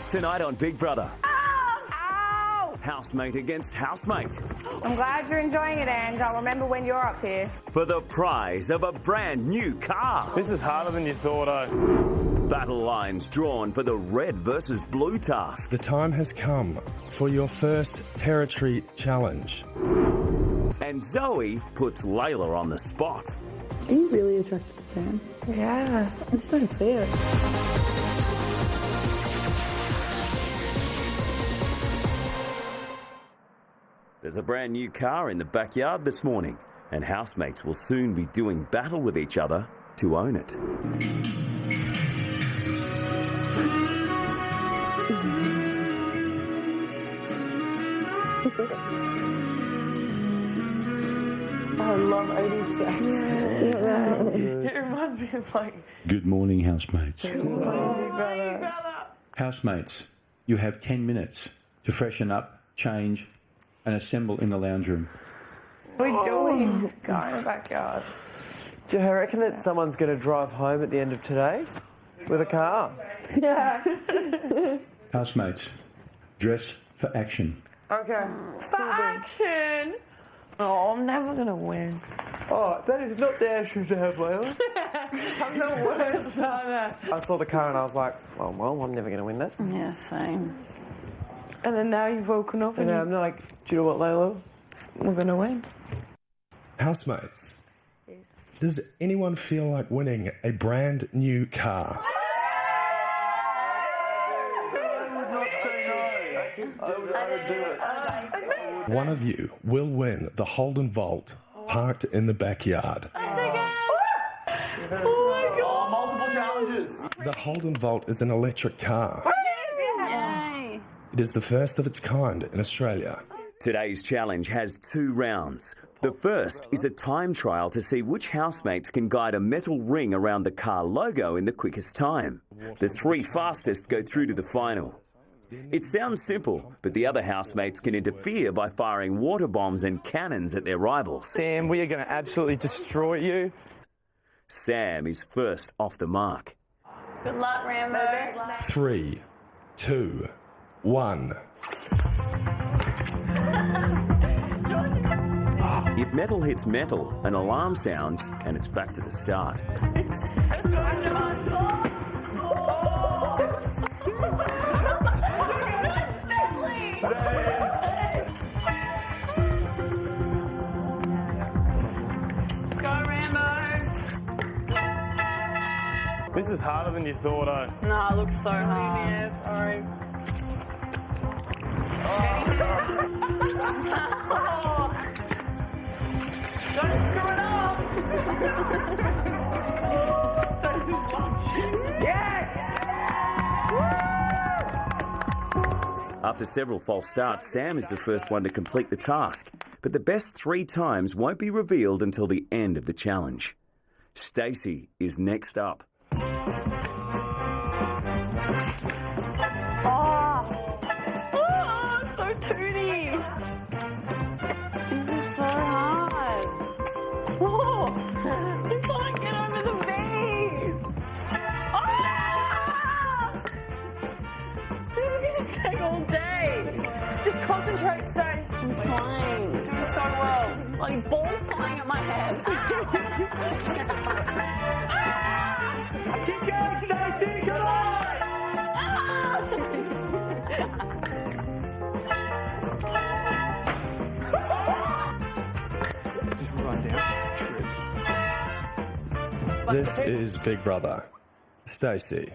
Tonight on Big Brother. Ow! Housemate against housemate. I'm glad you're enjoying it, Ange. I'll remember when you're up here. For the prize of a brand new car. This is harder than you thought, Battle lines drawn for the red versus blue task. The time has come for your first territory challenge. And Zoe puts Layla on the spot. Are you really attracted to Sam? Yeah. I just don't see it. There's a brand new car in the backyard this morning, and housemates will soon be doing battle with each other to own it. I love 80s sex. It reminds me of like... Good morning, housemates. Good morning, brother. Housemates, you have 10 minutes to freshen up, change and assemble in the lounge room. What are we doing? Go in the backyard. Do you reckon that someone's going to drive home at the end of today with a car? Yeah. Housemates, dress for action. Okay. For action! Oh, I'm never going to win. Oh, that is not the attitude to have, Layla. I'm the worst on it. I saw the car and I was like, well, I'm never going to win that. Yeah, same. And then now you've woken up And and I'm like, do you know what, Layla? we're going to win. Housemates, does anyone feel like winning a brand new car? One of you will win the Holden Vault parked in the backyard. Multiple challenges. The Holden Vault is an electric car. It is the first of its kind in Australia. Today's challenge has 2 rounds. The first is a time trial to see which housemates can guide a metal ring around the car logo in the quickest time. The 3 fastest go through to the final. It sounds simple, but the other housemates can interfere by firing water bombs and cannons at their rivals. Sam, we are going to absolutely destroy you. Sam is first off the mark. Good luck, Rambo. 3, 2, 1. If metal hits metal, an alarm sounds and it's back to the start. This is harder than you thought, Nah, it looks so hard. Yeah, sorry. Don't screw it up! Stacey's launching. Yes! After several false starts, Sam is the first one to complete the task, but the best 3 times won't be revealed until the end of the challenge. Stacey is next up. Oh, so tooty. This is so hard. Oh, you can't get over the V. Ah! This is going to take all day. Just concentrate, Stace. I'm trying. Doing so well. Like balls flying at my head. Keep going, Stacey, come on! Just run down. This is Big Brother. Stacey,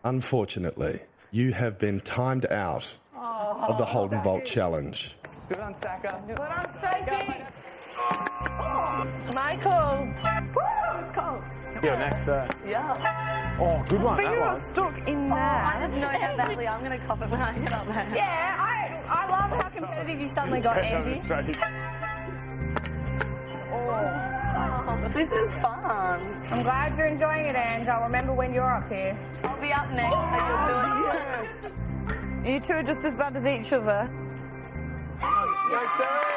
unfortunately, you have been timed out of the Holden Vault challenge. Good on, Stacker. Good on, Stacey. Michael. Woo, it's cold. You're next, Yeah. Oh, good one, that You got one. stuck in there. I just know how badly I'm going to cop it when I get up there. Yeah, I love how competitive you suddenly got, Angie. Oh, this is fun. I'm glad you're enjoying it, Ange. I'll remember when you're up here. I'll be up next and you'll do it. You two are just as bad as each other. Next time.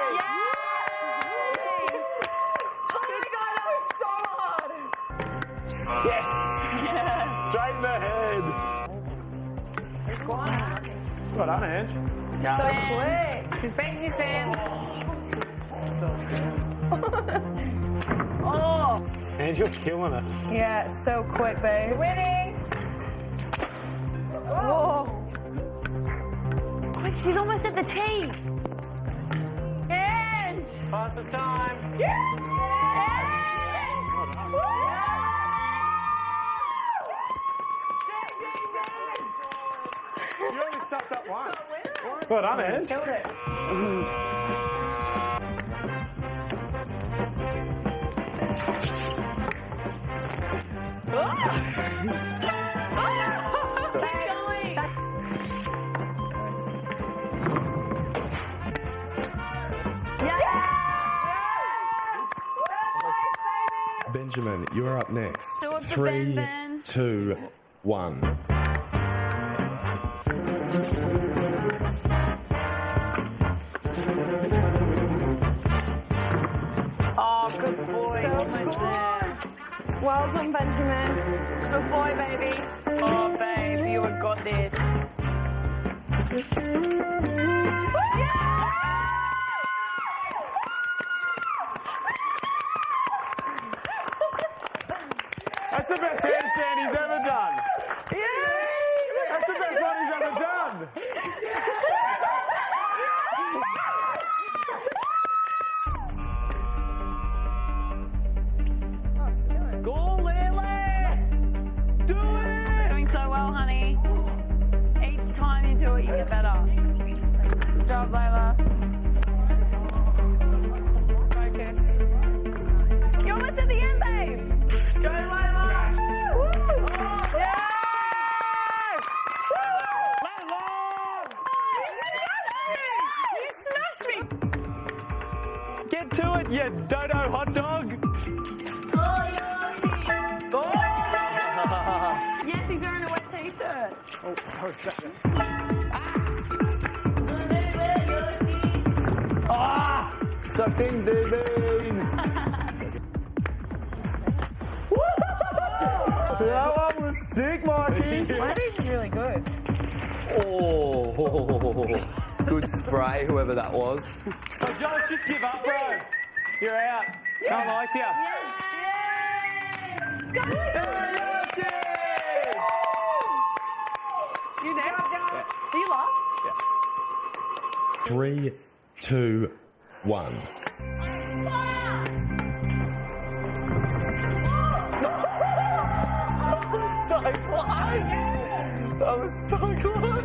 Yes! Straight in the head. It's gone. Well done, Ange. So quick. She's beating you, Sam. Oh, Ange, you're killing it. Yeah, so quick, babe. Winning. Oh. quick, she's almost at the tee. And Fastest time. You only stuffed up once. Well done, Ange. Killed it. keep going. Benjamin, you are up next. Do it for 3, Ben. 2, 1. Oh, good boy. So Almost there. Well done, Benjamin. Good boy, baby. Oh, babe, you have got this. That's the best handstand he's ever done. That's the best one he's ever done. Go, Lily! Do it! Doing so well, honey. Each time you do it, you get better. Good job, Layla. Focus. You're almost at the end, babe. Go, Layla! You smashed me. Get to it, you dodo hot dog! Yes, he's wearing a wet t-shirt. Oh, sorry, second. Sucking baby! That one was sick, Mikey! That is really good. Oh, good spray, whoever that was. So, Josh, just give up, bro. You're out. Can't lie to you. Go! You next? Are you lost? 3, 2, 1. So close! That was so close!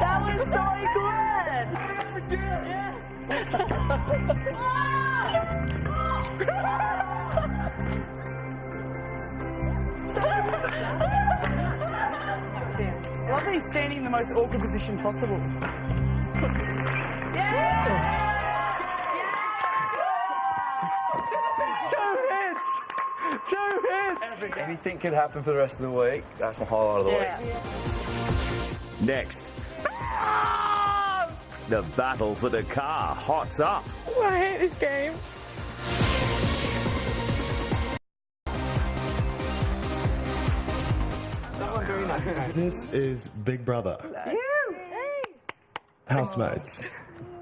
That was so good! I love that he's standing in the most awkward position possible. Two hits! Anything can happen for the rest of the week. That's my highlight of the week. Next, the battle for the car hots up. I hate this game. This is Big Brother. Housemates,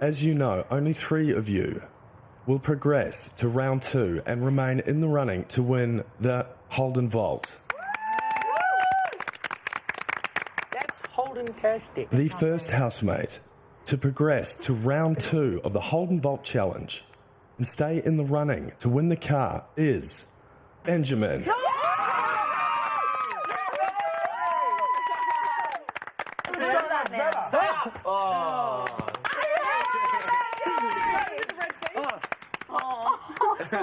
as you know, only 3 of you will progress to round 2 and remain in the running to win the Holden Vault. That's Holden Castic. The first housemate to progress to round 2 of the Holden Vault Challenge and stay in the running to win the car is Benjamin. So,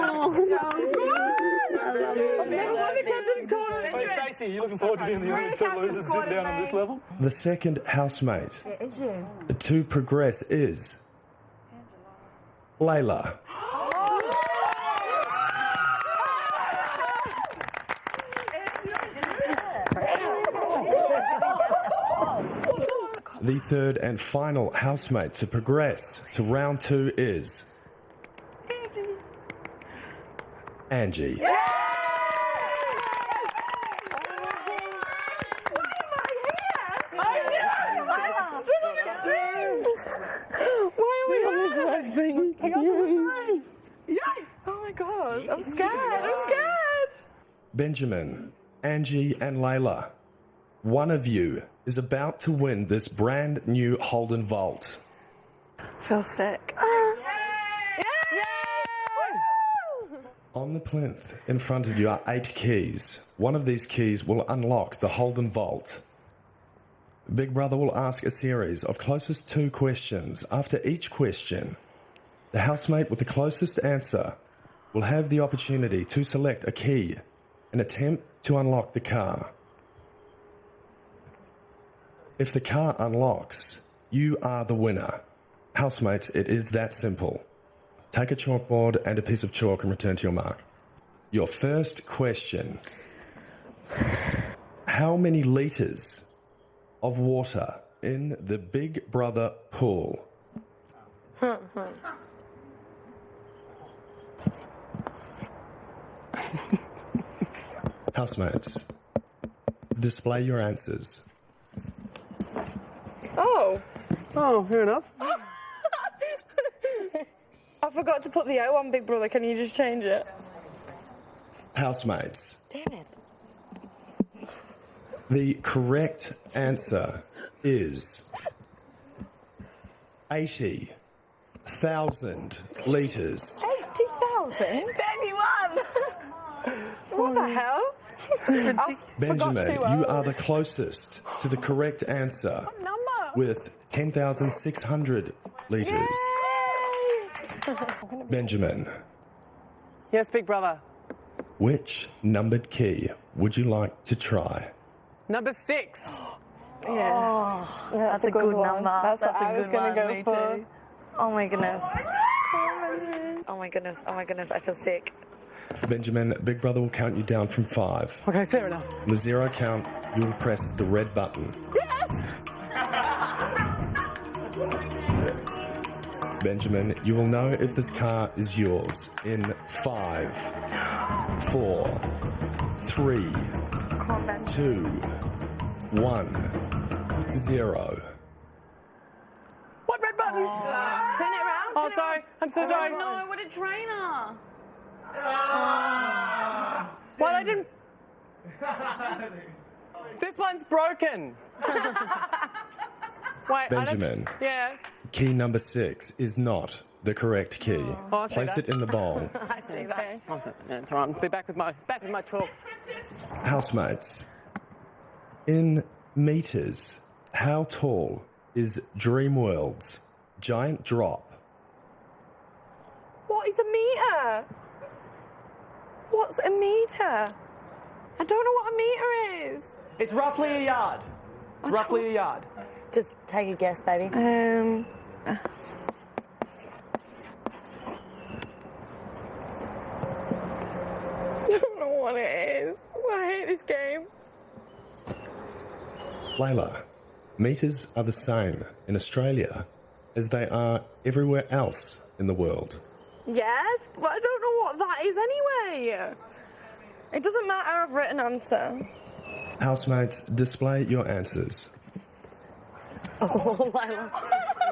Stacey, are you looking forward to being the only 2 losers sitting down on this level? The second housemate It is you. to progress is Layla. The third and final housemate to progress to round 2 is Angie. Why are we on this red thing? Yay! Oh my gosh, I'm scared. Benjamin, Angie, and Layla, one of you is about to win this brand new Holden Vault. I feel sick. On the plinth in front of you are 8 keys. One of these keys will unlock the Holden Vault. Big Brother will ask a series of closest 2 questions. After each question, the housemate with the closest answer will have the opportunity to select a key and attempt to unlock the car. If the car unlocks, you are the winner. Housemates, it is that simple. Take a chalkboard and a piece of chalk and return to your mark. Your first question. How many litres of water in the Big Brother pool? Housemates, display your answers. Oh, fair enough. I forgot to put the O on Big Brother. Can you just change it? Housemates, Damn it. the correct answer is 80,000 litres. 80,000? Anyone? What the hell? Benjamin, you are the closest to the correct answer Number. with 10,600 litres. Benjamin, Yes, Big Brother. which numbered key would you like to try? Number 6. Yeah. That's a good number. That's what I was going to go for. Too. Oh my goodness. Oh my goodness. Oh my goodness. I feel sick. Benjamin, Big Brother will count you down from 5. Okay, fair enough. On the 0 count, you will press the red button. Yes! Benjamin, you will know if this car is yours in 5, 4, 3, 2, 1, 0. What red button? Turn it around. Oh, sorry. I'm so sorry. No, what a trainer. What? I didn't. This one's broken. Wait, Benjamin, yeah. key number 6 is not the correct key. Oh, I see Place that. it in the bowl. I see that. Oh, yeah, it's all right. I'll be back with my chalk. Housemates, in metres, how tall is Dreamworld's giant drop? What is a metre? What's a metre? I don't know what a metre is. It's roughly a yard. It's roughly a yard. Just take a guess, baby. I don't know what it is. I hate this game. Layla, metres are the same in Australia as they are everywhere else in the world. Yes, but I don't know what that is anyway. It doesn't matter, I've written an answer. Housemates, display your answers. Oh, Layla.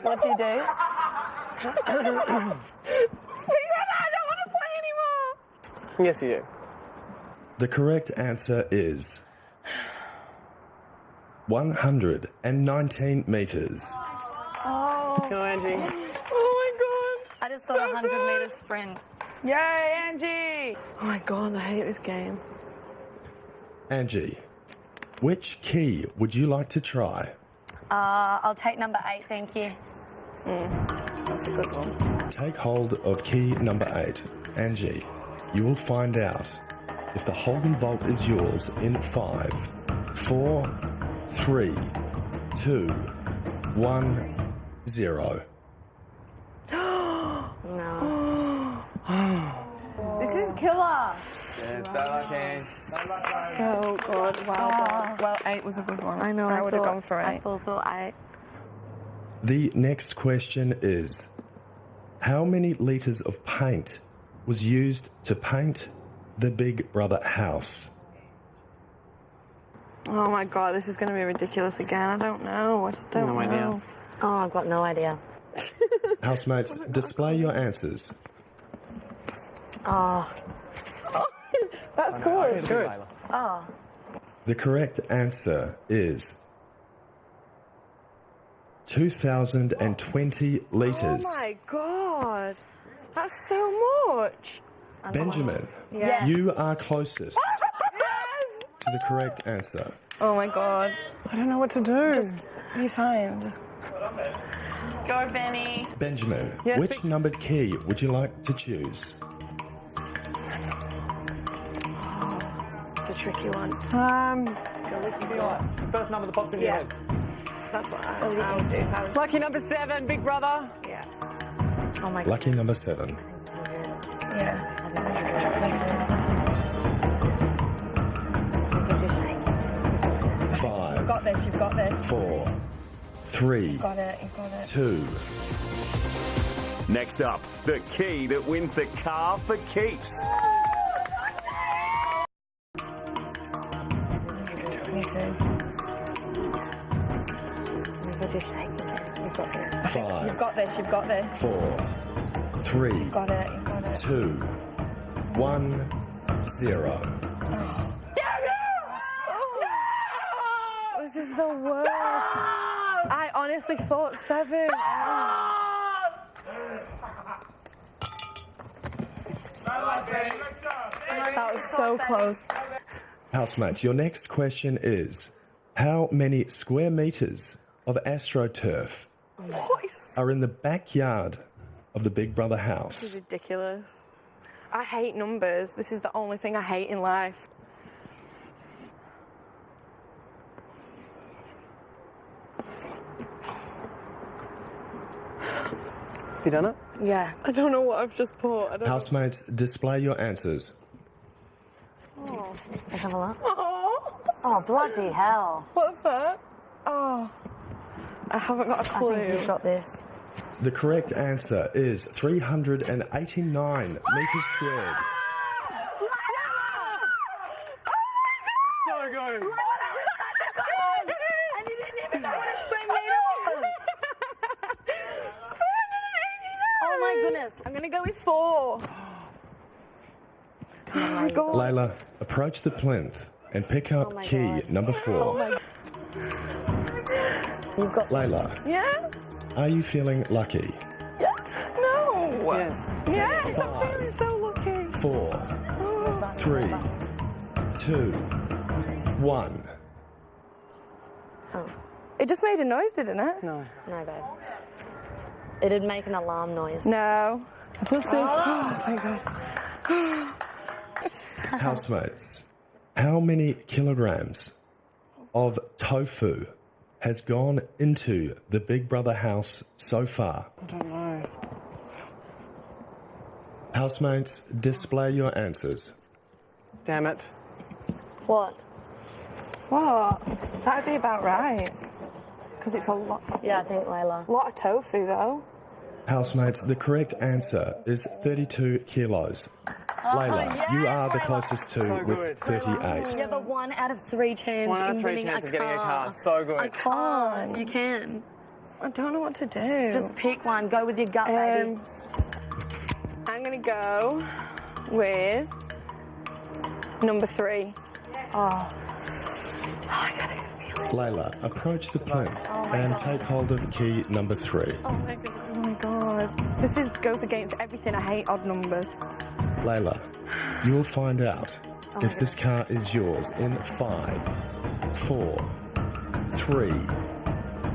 What do you do? I don't want to play anymore. Yes, you do. The correct answer is 119 metres. Go, Angie. Oh my god. I just got a 100-metre sprint. Yay, Angie. Oh my god, I hate this game. Angie, which key would you like to try? I'll take number 8, thank you. That's a good one. Take hold of key number 8. Angie, you will find out if the Holden Vault is yours in 5, 4, 3, 2, 1, 0. This is killer. So good. Well done. Well, 8 was a good one. I know, I would have gone for 8. I thought 8. The next question is, how many litres of paint was used to paint the Big Brother house? Oh my god, this is going to be ridiculous again. I don't know. I just don't know. No idea. Oh, I've got no idea. Housemates, display your answers. Oh. That's cool. It's good. Oh. The correct answer is 2,020 litres. Oh my god. That's so much. Benjamin, Yes. you are closest Yes! to the correct answer. Oh my god. I don't know what to do. Just be fine. Just go, Benny. Benjamin, Yes, which numbered key would you like to choose? It's a tricky one. First number that pops in your head. That's what I do. Lucky number 7, Big Brother. Yeah. Oh my god. Lucky number 7. Yeah. 5, Got this. You've got this. 4, 3, Got it. You've got it. 2. Next up, the key that wins the car for keeps. Me too. 5, You've got this. You've got this. 4, 3, Got it. You've got it. 2, 1, 0. This is the worst. I honestly thought 7. That was so close. Housemates, your next question is, how many square metres of AstroTurf are in the backyard of the Big Brother This house? is ridiculous. I hate numbers. This is the only thing I hate in life. Have you done it? Yeah. I don't know what I've just put. I don't Housemates, display your answers. Let's have a look. Oh, Oh, bloody hell. what's that? Oh, I haven't got a I think clue. you've got this. The correct answer is 389 metres squared. So good. And you didn't even know what a square metre was. Oh my goodness. I'm gonna go with 4. Oh my god. Layla, approach the plinth and pick up my key God. number 4. You've got Layla, Yeah? are you feeling lucky? No. Yes. Yes, I'm feeling so lucky. 4, 3, 2, 1. It just made a noise, didn't it? No. No, babe. It'd make an alarm noise. No. We'll see. Oh, thank God. Housemates, how many kilograms of tofu has gone into the Big Brother house so far? I don't know. Housemates, display your answers. Damn it. What? What? That'd be about right. Because it's a lot Yeah, I think Layla. of tofu, though. Housemates, the correct answer is 32 kilos. Layla, you are the closest to So with good. 38. Yeah, but 1 out of 3 chance. 1 out of in 3 winning chance a of getting a car. car. So good. I can't. You can. I don't know what to do. Just pick one. Go with your gut, baby. I'm going to go with number 3. Layla, approach the plinth and take hold of key number 3. Oh my god. This goes against everything. I hate odd numbers. Layla, you will find out if this car is yours in 5, 4, 3,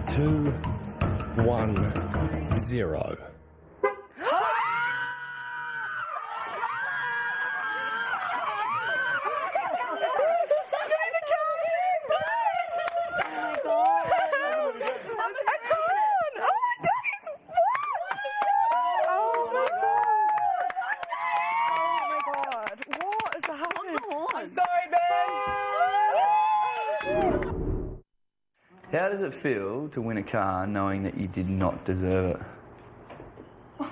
2, 1, 0. How does it feel to win a car knowing that you did not deserve it?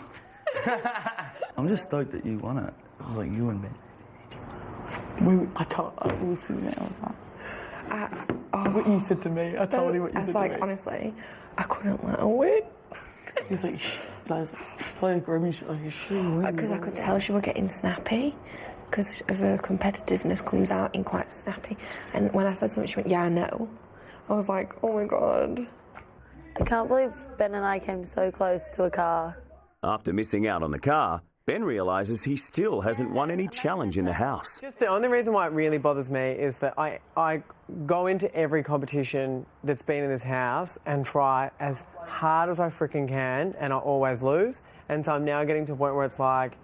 I'm just stoked that you won it. It was like you and me. I was sitting there, I was like, what you said to me, I told you what you said to me. Honestly, I couldn't let her win. He was like, shh. I was like, play the groom, and she's like, she win. Because I could tell she was getting snappy. Because of her competitiveness comes out in quite snappy. And when I said something, she went, yeah, I know. I was like, oh my God. I can't believe Ben and I came so close to a car. After missing out on the car, Ben realises he still hasn't won any challenge in the house. Just the only reason why it really bothers me is that I go into every competition that's been in this house and try as hard as I freaking can, and I always lose. And so I'm now getting to a point where it's like,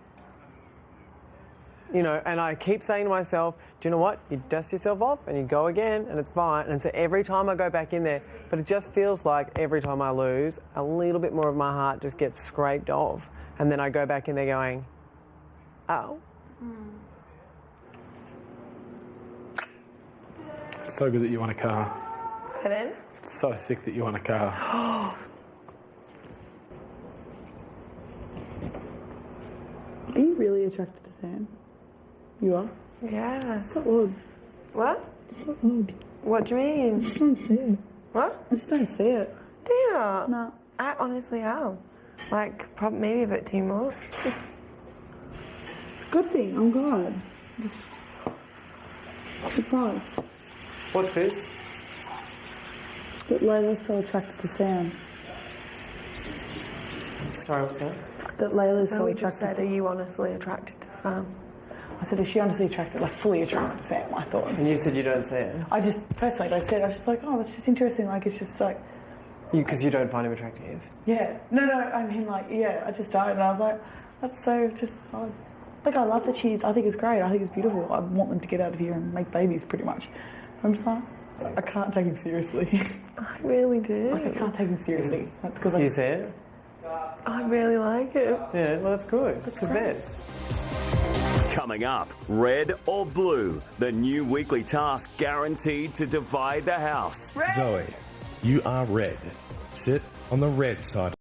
you know, and I keep saying to myself, do you know what? You dust yourself off and you go again and it's fine. And so every time I go back in there, but it just feels like every time I lose, a little bit more of my heart just gets scraped off. And then I go back in there going, oh. So good that you won a car. Put in? It's so sick that you won a car. Are you really attracted to Sam? You are? Yeah. It's so odd. What? It's so odd. What do you mean? I just don't see it. What? I just don't see it. Do you? No. I honestly am. Like, maybe a bit too much. It's a good thing. I'm glad. Just surprised What's this? that Layla's so attracted to Sam. Sorry, what's that? That Layla's so We just attracted said, to... are you honestly attracted to Sam? I said, is she honestly attracted, like fully attracted to Sam, I thought. And you said you don't see it. I just, personally, I said, I was just like, oh, that's just interesting. Like, it's just like, Because you don't find him attractive. yeah. No, I mean, like, yeah, I just started and I was like, that's so just odd. Like, I love that I think it's great. I think it's beautiful. I want them to get out of here and make babies, pretty much. I'm just like, I can't take him seriously. I really do. Like, I can't take him seriously. That's because You see it? I really like it. Yeah, well, that's good. That's the best. Coming up, red or blue, the new weekly task guaranteed to divide the house. Zoe, you are red. Sit on the red side.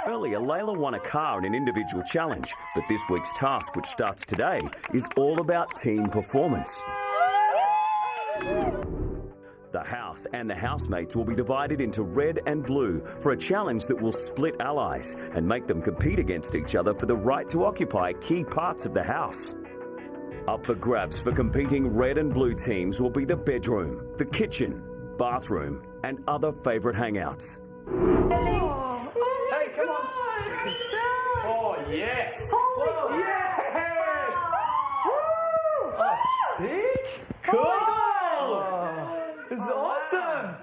Earlier, Layla won a car in an individual challenge, but this week's task, which starts today, is all about team performance. The house and the housemates will be divided into red and blue for a challenge that will split allies and make them compete against each other for the right to occupy key parts of the house. Up for grabs for competing red and blue teams will be the bedroom, the kitchen, bathroom, and other favourite hangouts. Hey, come on. Oh, yes. Whoa. Yes. Woo. Oh, sick. Cool. This is awesome.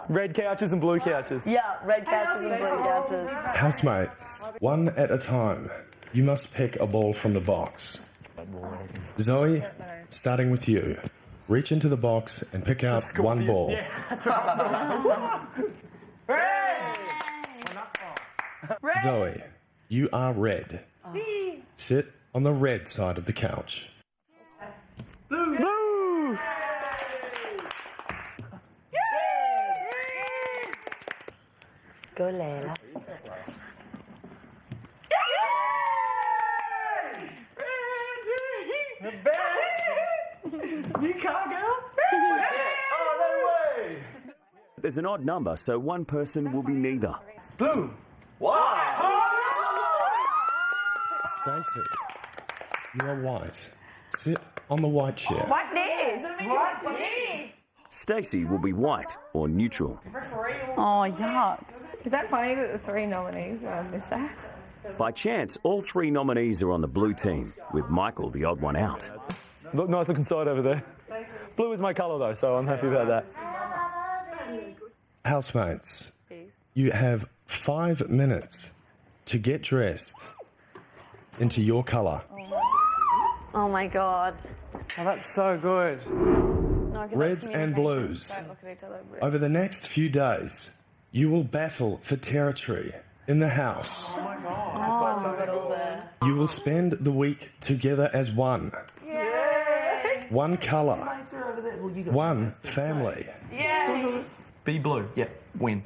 Red couches and blue couches. Yeah, red couches and blue couches. Housemates, one at a time. You must pick a ball from the box. Zoe, starting with you. Reach into the box and pick out one ball. Zoe, you are red. Sit on the red side of the couch. Blue. Go, Layla. The best. You can't go. Oh, no way. There's an odd number, so one person will be neither. Blue. Wow. Stacey, you are white. Sit on the white chair. What this? Stacey will be white or neutral. Oh, yuck. Is that funny that the three nominees are on this side? By chance, all three nominees are on the blue team, with Michael the odd one out. Look, nice looking side over there. Blue is my colour though, so I'm happy about that. Housemates, you have 5 minutes to get dressed into your colour. Oh my God. Oh, that's so good. Reds and blues. Over the next few days, you will battle for territory in the house. You will spend the week together as one. One colour. One family. Be blue. Yeah, win.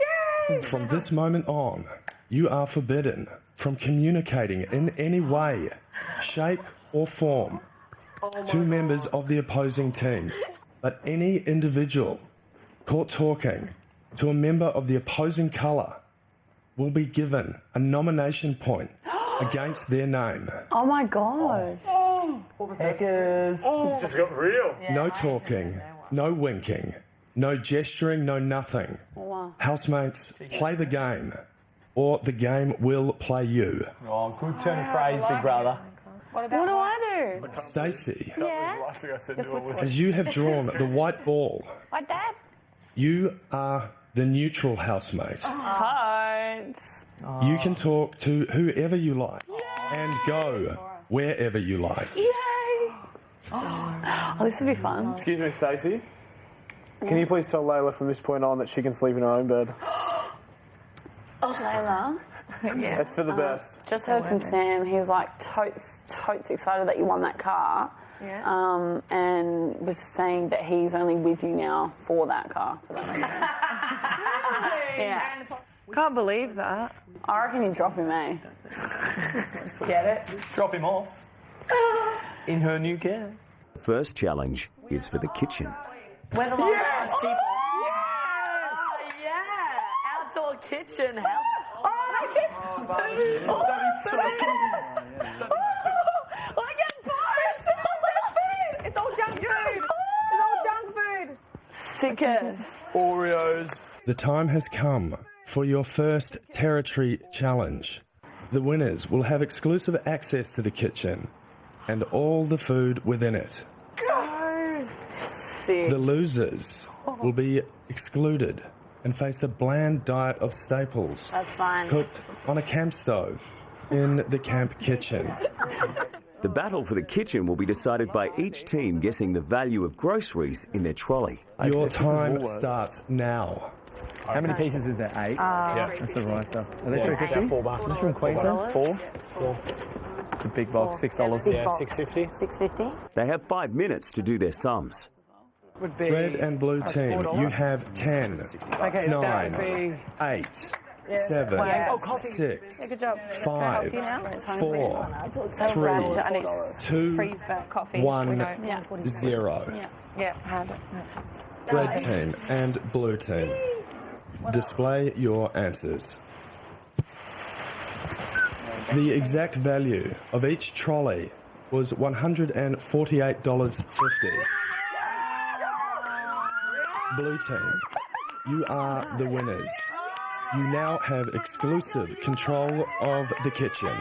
From this moment on, you are forbidden from communicating in any way, shape or form to members of the opposing team. But any individual caught talking to a member of the opposing colour will be given a nomination point against their name. Oh my god. Heckers. It's just got real. No talking, no winking, no gesturing, no nothing. Wow. Housemates, play the game, or the game will play you. Oh, good turn of phrase, big brother. What do I do? Stacey, Yeah. Last thing I said to her was, as you have drawn the white ball, My dad. you are the neutral housemate. Totes. You can talk to whoever you like and go wherever you like. Yay. Oh, this will be fun. excuse me, Stacey. Can you please tell Layla from this point on that she can sleep in her own bed? Layla. Yeah. It's for the best. Just heard from Sam. He was like totes excited that you won that car. Yeah. And was saying that he's only with you now for that car. For that yeah. Can't believe that. I reckon you drop him, eh? Get it? Drop him off. In her new car. The first challenge is for the kitchen. We're the last people. Yes! Oh, yeah! Outdoor kitchen help. Oh, I get both! It's all junk food! It's all junk food! Sick it. Oreos. The time has come for your first territory challenge. The winners will have exclusive access to the kitchen and all the food within it. Sick. The losers will be excluded and face a bland diet of staples That's fine. cooked on a camp stove in the camp kitchen. The battle for the kitchen will be decided by each team guessing the value of groceries in their trolley. Your time starts now. How many pieces is there? 8? Yeah. That's the right stuff. Are they Yeah, $3.50? $4. Is this from Queensland? Four. It's a big box, $6. Big Yeah, box. $6.50. $6.50. They have 5 minutes to do their sums. Would be Red and blue team, you have 10, Okay, 9, that would be 8, 7, Yeah. 6, Good job. 5, Can I help you now? 4, So 3, and it's 2, freeze burnt coffee. 1, We know. 0. Yeah, had it. Red team and blue team, display your answers. The exact value of each trolley was $148.50. Blue team, you are the winners. You now have exclusive control of the kitchen.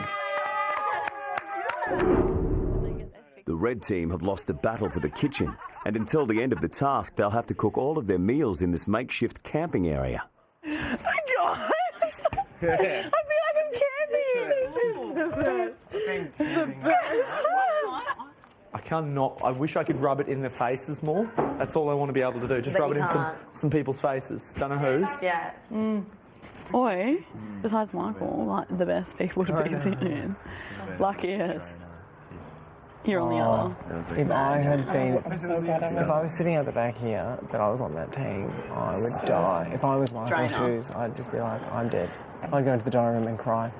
The red team have lost the battle for the kitchen, and until the end of the task, they'll have to cook all of their meals in this makeshift camping area. Guys! I feel like I'm camping. This is the best. I cannot. I wish I could rub it in their faces more. That's all I want to be able to do. Just But rub it you in can't. some people's faces. Don't know whose. Yeah. Oi, besides Michael, like the best people to be sitting. Luckiest. You're on the other. If I had been, if I was sitting at the back here, but I was on that team, I would die. If I was Michael's Drainer. shoes, I'd just be like, I'm dead. I'd go into the dining room and cry.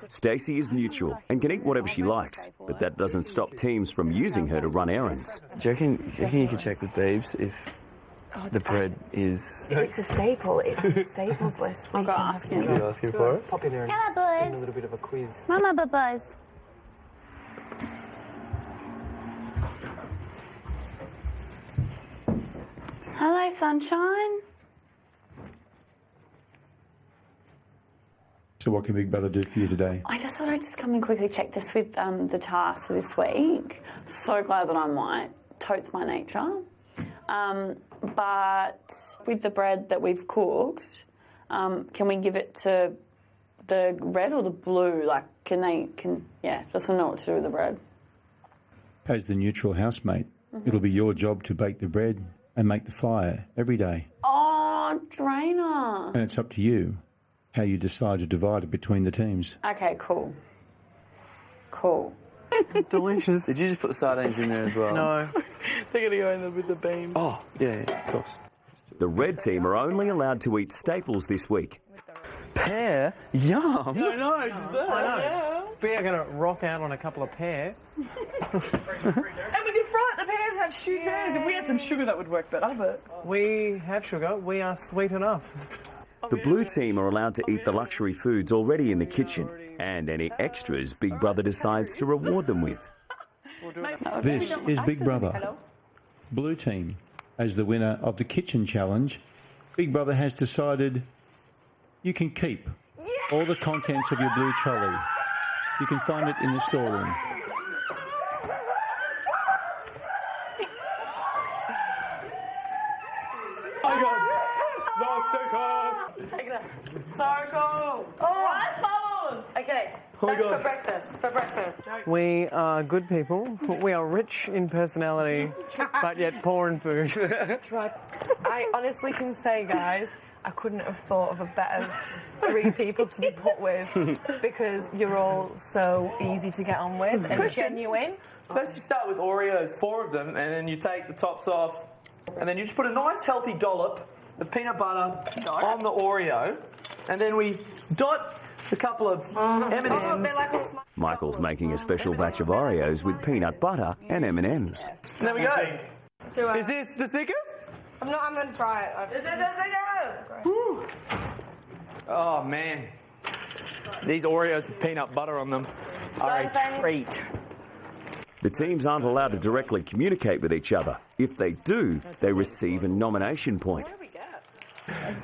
Stacey is neutral and can eat whatever she likes, but that doesn't stop teams from using her to run errands. Do you reckon you could check with Beebs if the bread is... It's a staple. It's on the staples list. I've got to ask him. Are you asking for us? Pop in there and Hello, give him a boys. little bit of a quiz. Mama Bubba's. Hello, sunshine. So what can Big Brother do for you today? I just thought I'd just come and quickly check this with the task for this week. So glad that I'm white. Totes my nature. But with the bread that we've cooked, can we give it to the red or the blue? Like, just want to know what to do with the bread. As the neutral housemate, it'll be your job to bake the bread and make the fire every day. Oh, Drainer. And it's up to you how you decide to divide it between the teams. Okay, cool. Cool. Delicious. Did you just put the sardines in there as well? No. They're going to go in there with the beans. Oh, yeah, of course. The red team are only allowed to eat staples this week. Pear? Yum! I know, it's there. I know. We are going to rock out on a couple of pear. And we can fry it. The pears have pears. If we had some sugar, that would work better, but... We have sugar. We are sweet enough. The blue team are allowed to eat the luxury foods already in the kitchen, and any extras Big Brother decides to reward them with. This is Big Brother. Blue team, as the winner of the kitchen challenge, Big Brother has decided you can keep all the contents of your blue trolley. You can find it in the storeroom. So cool. Oh, ice bubbles. Okay, that's for breakfast. For breakfast. We are good people. We are rich in personality, but yet poor in food. I honestly can say, guys, I couldn't have thought of a better 3 people to be put with because you're all so easy to get on with and genuine. Let's just start with Oreos, 4 of them, and then you take the tops off, and then you just put a nice healthy dollop of peanut butter on the Oreo, and then we dot a couple of M&Ms. Michael's making a special batch of Oreos with peanut butter and M&Ms. And there we go. Is this the sickest? I'm going to try it. Woo. Oh, man. These Oreos with peanut butter on them are a treat. The teams aren't allowed to directly communicate with each other. If they do, they receive a nomination point.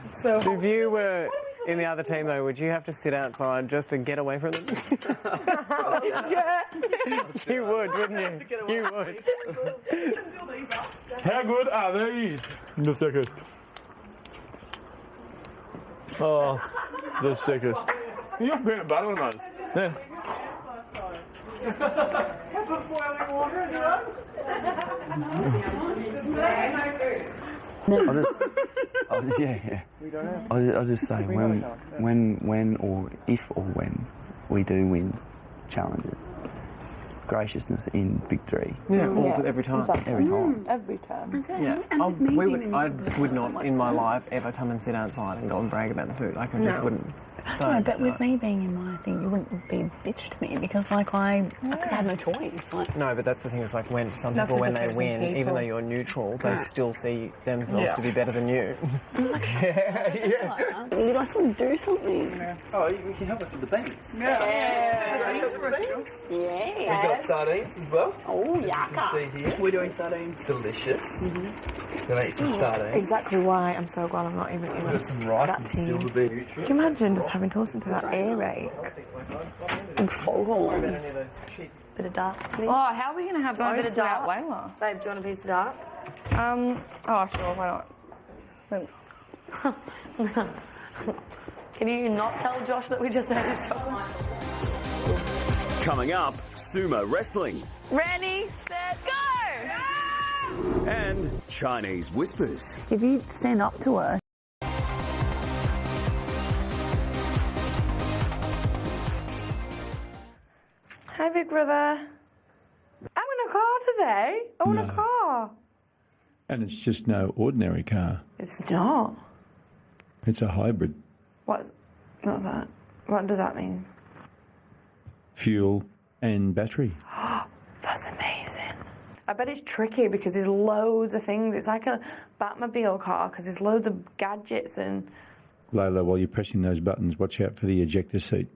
So if you were in the other team, though, would you have to sit outside just to get away from them? Yeah. You would, wouldn't you? You would. How good are these? The sickest. Oh, the sickest. You got peanut butter on those. Yeah. I'll just say when or if or when we do win challenges, graciousness in victory. Yeah, every time. Exactly. Every time. Every time. Yeah, I would not in my life ever come and sit outside and go and brag about the food. Like I just wouldn't. So, Yeah, but with me being in my thing, you wouldn't be a bitch to me because, like, I could have no choice. Like, no, but that's the thing. Is like when some That's people, the when they difference in win, people. even though you're neutral, they still see themselves to be better than you. you guys want to do something? Oh, you can help us with the beans. Yeah. We've got sardines as well. Oh, As you can see here. We're doing sardines. Delicious. Gonna eat some sardines. Exactly why I'm so glad I'm not even in Got some rice that and team. silver bean. Can you imagine just having to listen to that earache? Big foghorns. Bit of dark, please. Oh, how are we going to have Do you want a oats bit of without dark? Layla? Babe, do you want a piece of dark? Oh, sure, why not? Can you not tell Josh that we just had his chocolate? Coming up, sumo wrestling Ready, set, go! and Chinese whispers. If you stand up to her, Hi, Big Brother. I'm in a car today. I want a car. And it's just no ordinary car. It's not. It's a hybrid. What's that? What does that mean? Fuel and battery. That's amazing. I bet it's tricky because there's loads of things. It's like a Batmobile car because there's loads of gadgets and... Layla, while you're pressing those buttons, watch out for the ejector seat.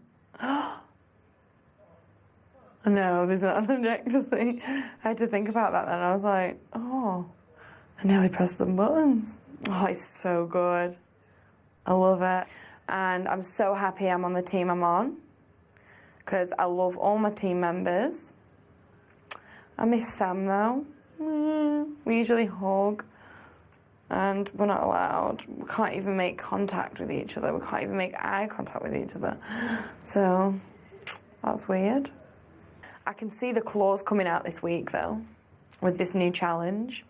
No, there's not an ejector seat. I had to think about that then. I was like, oh, I nearly pressed the buttons. Oh, it's so good. I love it. And I'm so happy I'm on the team I'm on because I love all my team members. I miss Sam though. We usually hug and we're not allowed. We can't even make contact with each other. We can't even make eye contact with each other. So that's weird. I can see the claws coming out this week though with this new challenge.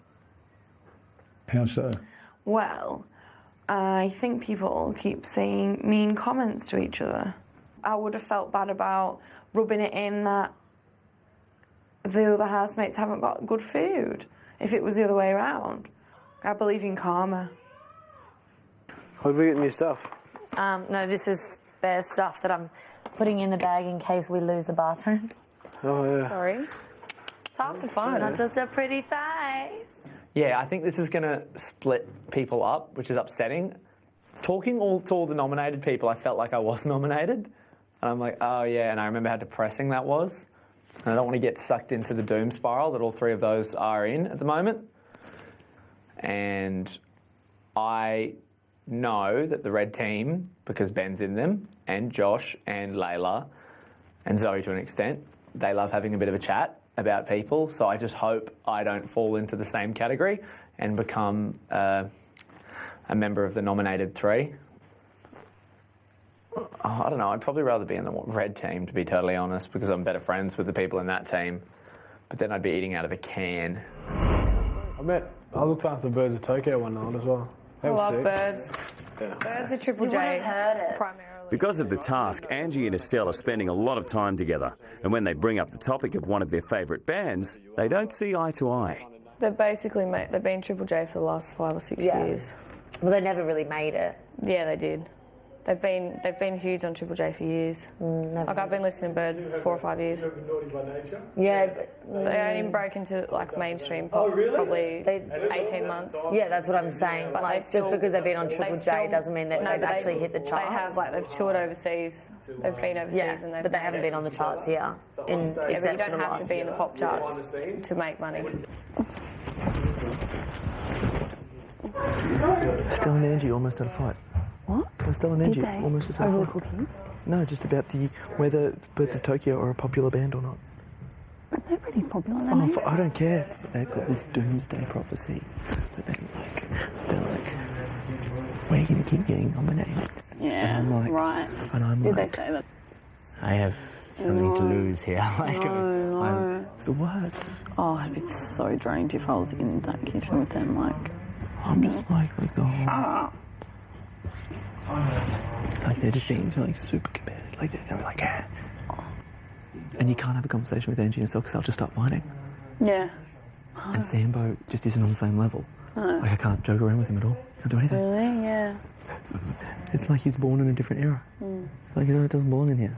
How so? Well, I think people keep saying mean comments to each other. I would have felt bad about rubbing it in that the other housemates haven't got good food if it was the other way around. I believe in karma. What we getting your stuff? No, this is spare stuff that I'm putting in the bag in case we lose the bathroom. Oh, yeah. Sorry. It's half the fun. Not just a pretty face. Yeah, I think this is going to split people up, which is upsetting. Talking to all the nominated people, I felt like I was nominated. And I'm like, oh yeah, and I remember how depressing that was. And I don't want to get sucked into the doom spiral that all three of those are in at the moment. And I know that the red team, because Ben's in them, and Josh and Layla and Zoe to an extent, they love having a bit of a chat about people. So I just hope I don't fall into the same category and become a member of the nominated three. I don't know, I'd probably rather be in the red team, to be totally honest, because I'm better friends with the people in that team. But then I'd be eating out of a can. I looked after Birds of Tokyo one night as well. I love Birds. Birds are Triple J primarily. Because of the task, Angie and Estelle are spending a lot of time together. And when they bring up the topic of one of their favourite bands, they don't see eye to eye. They've basically they've been Triple J for the last 5 or 6 years. Well, they never really made it. Yeah, they did. They've been huge on Triple J for years. Like I've been listening to Birds for 4 or 5 years. Yeah, but they only broke into like mainstream pop probably 18 months. Yeah, that's what I'm saying. But like, just because they've been on Triple J doesn't mean that they've actually hit the charts. They have, like, they've toured overseas. They've been overseas and they've. But they haven't been on the charts here. Yeah, but you don't have to be in the pop charts to make money. Estelle and Angie almost had a fight. What? Estelle and Angie almost just had a fight. No, just about whether Birds of Tokyo are a popular band or not. But they're pretty popular. I don't care. They've got this doomsday prophecy that they're like, we're going to keep getting nominated. Yeah, and I'm like, right. And I'm Did like, they say that? I have something to lose here. No. It's the worst. Oh, I'd be so drained if I was in that kitchen with them. Like, I'm just like the whole. Like they're just being like super competitive. Like they're like, yeah. And you can't have a conversation with Angie and Estelle because they'll just start fighting. Yeah. And Sambo just isn't on the same level. No. Like I can't joke around with him at all. Can't do anything. Really? Yeah. It's like he's born in a different era. Like, it doesn't belong in here.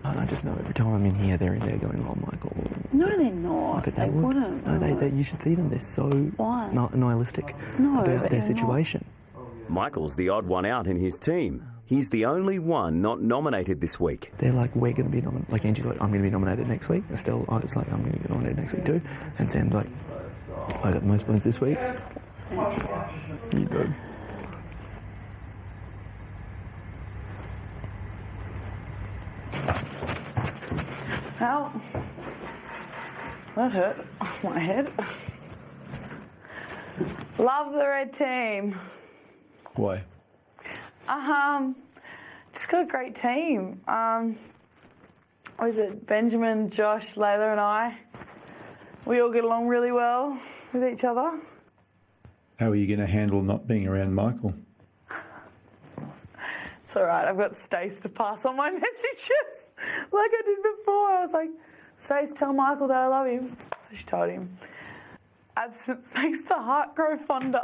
And I just know every time I'm in here, they're in there going, oh, Michael. No, they're not. But they wouldn't. No, you should see them. They're so nihilistic about their situation. Michael's the odd one out in his team. He's the only one not nominated this week. They're like, we're going to be nominated. Like, Angie's like, I'm going to be nominated next week. Estelle, it's like, I'm going to get nominated next week too. And Sam's like, I got the most points this week. You go. Ow. That hurt. My head. Love the red team. Why? Just got a great team. Was it Benjamin, Josh, Layla and I? We all get along really well with each other. How are you going to handle not being around Michael? It's all right. I've got Stace to pass on my messages like I did before. I was like, Stace, tell Michael that I love him. So she told him. Absence makes the heart grow fonder.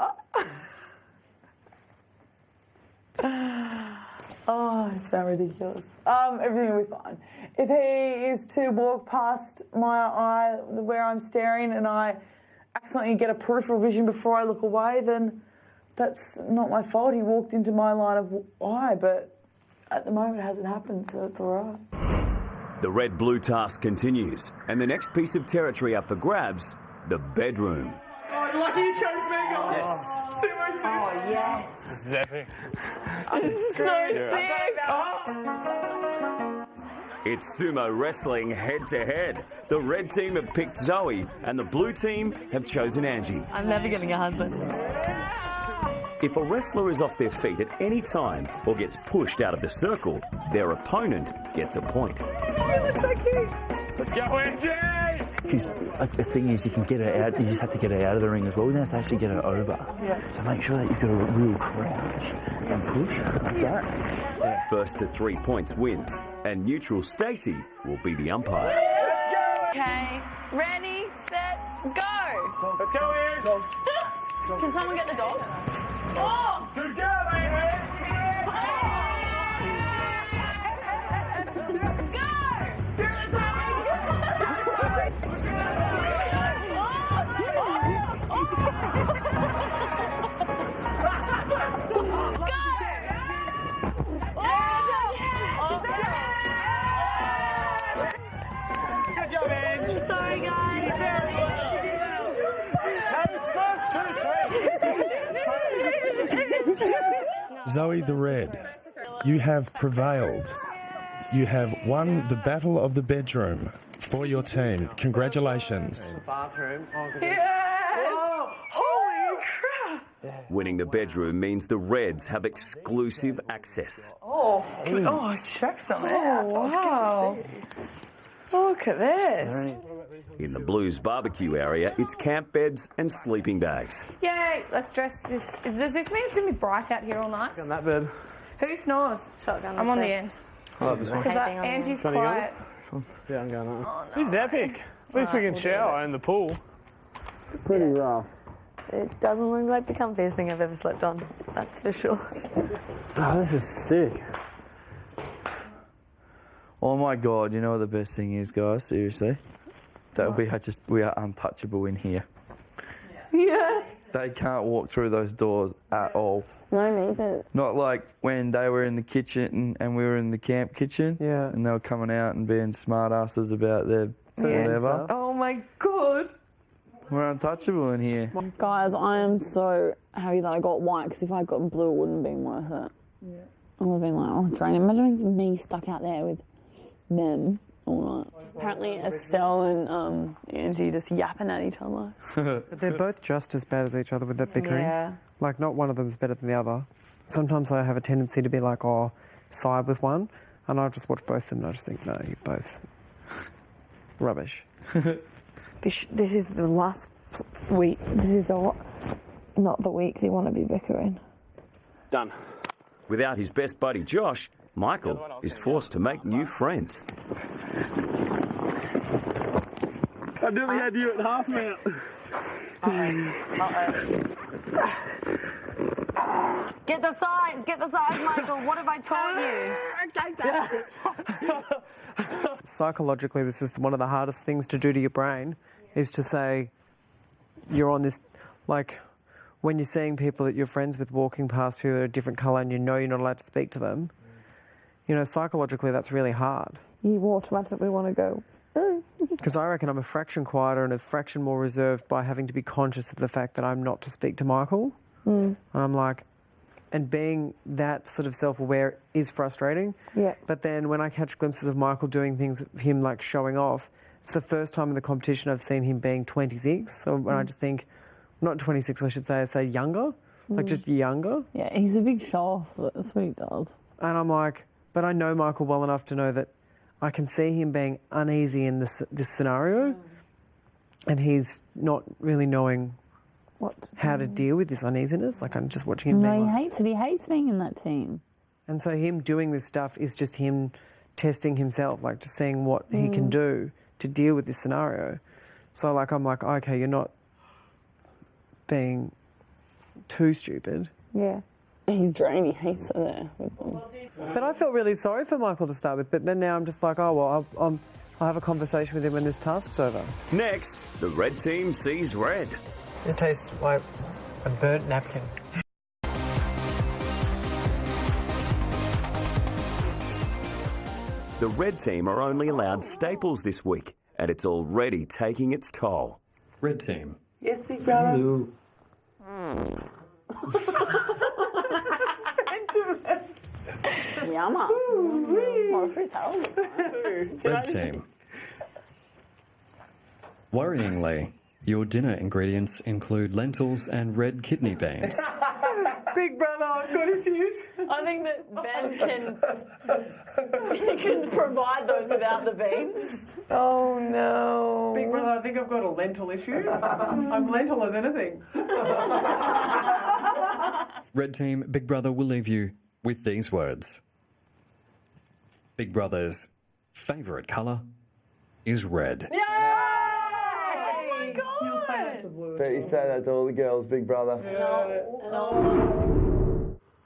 Oh, it's so ridiculous. Everything will be fine. If he is to walk past my eye where I'm staring and I accidentally get a peripheral vision before I look away, then that's not my fault. He walked into my line of eye, but at the moment it hasn't happened, so it's all right. The red-blue task continues, and the next piece of territory up for grabs, the bedroom. Oh, lucky you chose me, guys. Yes. Sumo suit. Oh, yes. This is epic. This is so sick. It's sumo wrestling head-to-head. The red team have picked Zoe, and the blue team have chosen Angie. I'm never getting a husband. If a wrestler is off their feet at any time or gets pushed out of the circle, their opponent gets a point. Oh, you look so cute. Let's go, Angie! Because the thing is, you can get her out, you just have to get her out of the ring as well. You don't have to actually get her over. Yeah. So make sure that you've got a real crouch and push like that. First to 3 points wins, and neutral Stacey will be the umpire. Okay, ready, set, go! Let's go, Aaron. Can someone get the dog? Oh! Good girl, Aaron. Zoe the Red, you have prevailed. You have won the battle of the bedroom for your team. Congratulations. Bathroom. Yeah! Holy crap! Winning the bedroom means the Reds have exclusive access. Oh, check some out. Oh, wow. Look at this. In the Blues barbecue area, it's camp beds and sleeping bags. Yay, let's dress this. Does this mean it's going to be bright out here all night? On that bed. Who snores? Shotgun. I'm on the end. I love this one. Because Angie's quiet. Yeah, I'm going on. This is epic. At least we can shower in the pool. Pretty rough. It doesn't look like the comfiest thing I've ever slept on, that's for sure. Oh, this is sick. Oh my God, you know what the best thing is, guys? Seriously? That we are untouchable in here. Yeah. They can't walk through those doors at all. No, neither. Not like when they were in the kitchen and we were in the camp kitchen. Yeah. And they were coming out and being smart asses about their whatever. Oh my God. We're untouchable in here. Guys, I am so happy that I got white, because if I got blue, it wouldn't have been worth it. Yeah. I would have been like, oh, it's raining. Imagine me stuck out there with them all night. Apparently Estelle and Angie just yapping at each other. But they're both just as bad as each other with that bickering. Yeah. Like, not one of them's better than the other. Sometimes I have a tendency to be like, oh, side with one, and I'll just watch both of them and I just think, no, you're both rubbish. This is the last week. This is not the week they want to be bickering. Done. Without his best buddy Josh, Michael is forced to make new friends. I nearly had you at half mount. Get the thighs, Michael. What have I taught you? Psychologically, this is one of the hardest things to do to your brain, is to say you're on this, like, when you're seeing people that you're friends with walking past who are a different colour and you know you're not allowed to speak to them, you know, psychologically that's really hard. You automatically want to go, Because I reckon I'm a fraction quieter and a fraction more reserved by having to be conscious of the fact that I'm not to speak to Michael. And I'm like, and being that sort of self-aware is frustrating. Yeah. But then when I catch glimpses of Michael doing things, him like showing off, it's the first time in the competition I've seen him being 26. So when I just think, not 26, I say younger, like just younger. Yeah, he's a big show off. That's what he does. And I'm like, but I know Michael well enough to know that I can see him being uneasy in this scenario, and he's not really knowing how to deal with this uneasiness. Like, I'm just watching him. No, being he like, hates it. He hates being in that team. and so him doing this stuff is just him testing himself, like just seeing what he can do to deal with this scenario. So like, I'm like, okay, you're not being too stupid. Yeah. He's drained. He hates it there with them. But I felt really sorry for Michael to start with, but then now I'm just like, oh, well, I'll have a conversation with him when this task's over. Next, the red team sees red. This tastes like a burnt napkin. The red team are only allowed staples this week, and it's already taking its toll. Red team. Yes, big brother. Hello. Yumma. Well, if it's healthy. Red team. Worryingly, your dinner ingredients include lentils and red kidney beans. Big brother, I've got issues. I think that Ben can provide those without the beans. Oh no. Big brother, I think I've got a lentil issue. I'm lentil as anything. Red team, Big Brother will leave you with these words. Big Brother's favourite colour is red. You'll say that to Blue. Bet you say that to all the girls, Big Brother.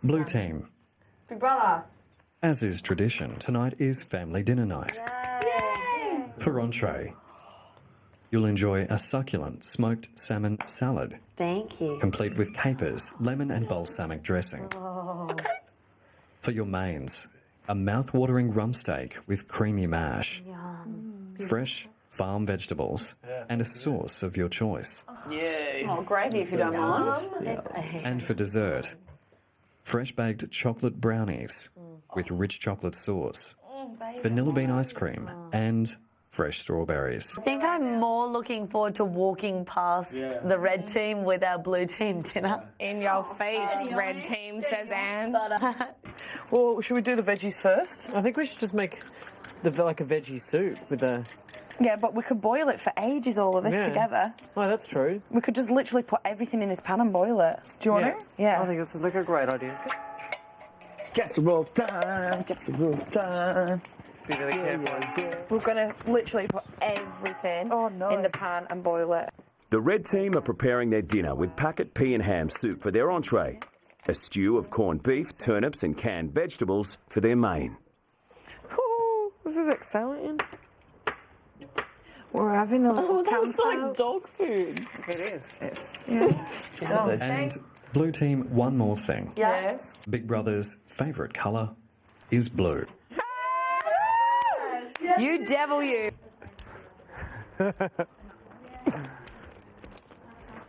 Blue team, Big brother. as is tradition, tonight is family dinner night. For entree, you'll enjoy a succulent smoked salmon salad, Thank you. complete with capers, lemon and balsamic dressing. Oh. For your mains, a mouth-watering rump steak with creamy mash, fresh farm vegetables, and a sauce of your choice. Yeah. Oh, gravy if you don't mind. And for dessert, fresh-baked chocolate brownies with rich chocolate sauce, vanilla bean ice cream, and fresh strawberries. I think I'm more looking forward to walking past the red team with our blue team dinner. In your face, red team, says Anne. Well, should we do the veggies first? I think we should just make a veggie soup with the... Yeah, but we could boil it for ages, all of this together. Oh, that's true. We could just literally put everything in this pan and boil it. Do you want it? Yeah. I think this is like a great idea. Casserole time, casserole time. Be really careful. We're going to literally put everything in the pan and boil it. The red team are preparing their dinner with packet pea and ham soup for their entree, a stew of corned beef, turnips and canned vegetables for their main. Ooh, this is exciting. We're having a little That looks campfire. like dog food. It is. And Blue team, one more thing. Yes. Big Brother's favourite colour is blue. You devil, you.